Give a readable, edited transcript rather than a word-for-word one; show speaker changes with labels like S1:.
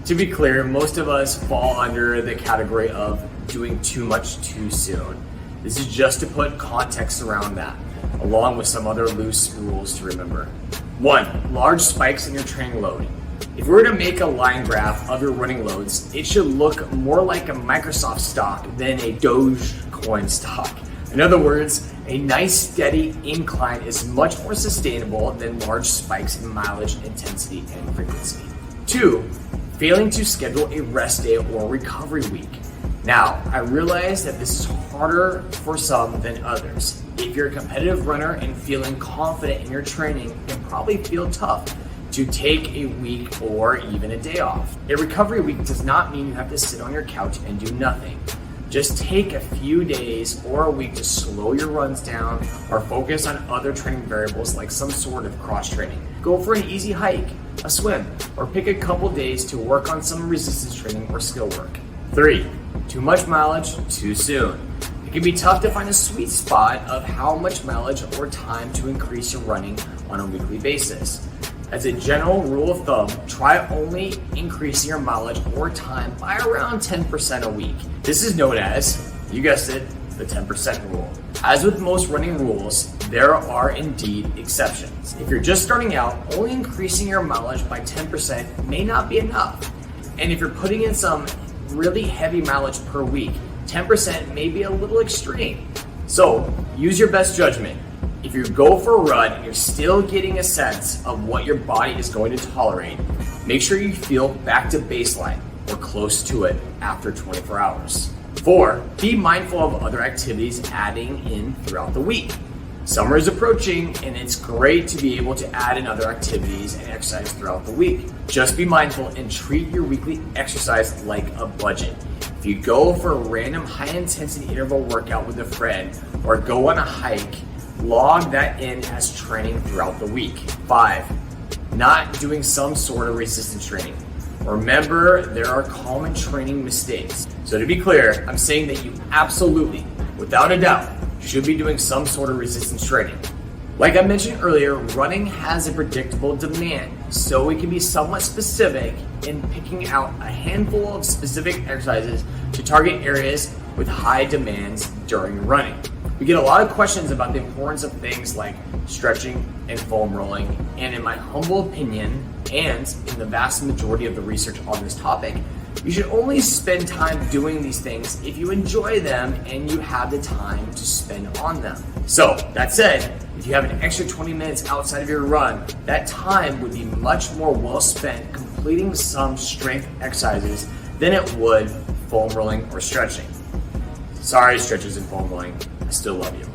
S1: To be clear, most of us fall under the category of doing too much too soon. This is just to put context around that, along with some other loose rules to remember. 1. Large spikes in your training load. If we were to make a line graph of your running loads, it should look more like a Microsoft stock than a Dogecoin stock. In other words, a nice steady incline is much more sustainable than large spikes in mileage, intensity, and frequency. 2. Failing to schedule a rest day or recovery week. Now, I realize that this is harder for some than others. If you're a competitive runner and feeling confident in your training, it can probably feel tough to take a week or even a day off. A recovery week does not mean you have to sit on your couch and do nothing. Just take a few days or a week to slow your runs down or focus on other training variables like some sort of cross training. Go for an easy hike, a swim, or pick a couple days to work on some resistance training or skill work. 3. Too much mileage too soon. It can be tough to find a sweet spot of how much mileage or time to increase your running on a weekly basis. As a general rule of thumb, try only increasing your mileage or time by around 10% a week. This is known as, you guessed it, the 10% rule. As with most running rules, there are indeed exceptions. If you're just starting out, only increasing your mileage by 10% may not be enough. And if you're putting in some really heavy mileage per week, 10% may be a little extreme. So use your best judgment. If you go for a run and you're still getting a sense of what your body is going to tolerate, make sure you feel back to baseline or close to it after 24 hours. 4. Be mindful of other activities adding in throughout the week. Summer is approaching and it's great to be able to add in other activities and exercise throughout the week. Just be mindful and treat your weekly exercise like a budget. If you go for a random high-intensity interval workout with a friend or go on a hike, log that in as training throughout the week. 5. Not doing some sort of resistance training. Remember, there are common training mistakes. So to be clear, I'm saying that you absolutely, without a doubt, should be doing some sort of resistance training. Like I mentioned earlier, running has a predictable demand, so we can be somewhat specific in picking out a handful of specific exercises to target areas with high demands during running. We get a lot of questions about the importance of things like stretching and foam rolling, and in my humble opinion, and in the vast majority of the research on this topic, you should only spend time doing these things if you enjoy them and you have the time to spend on them. So, that said, if you have an extra 20 minutes outside of your run, that time would be much more well spent completing some strength exercises than it would foam rolling or stretching. Sorry, stretchers and foam rolling. I still love you.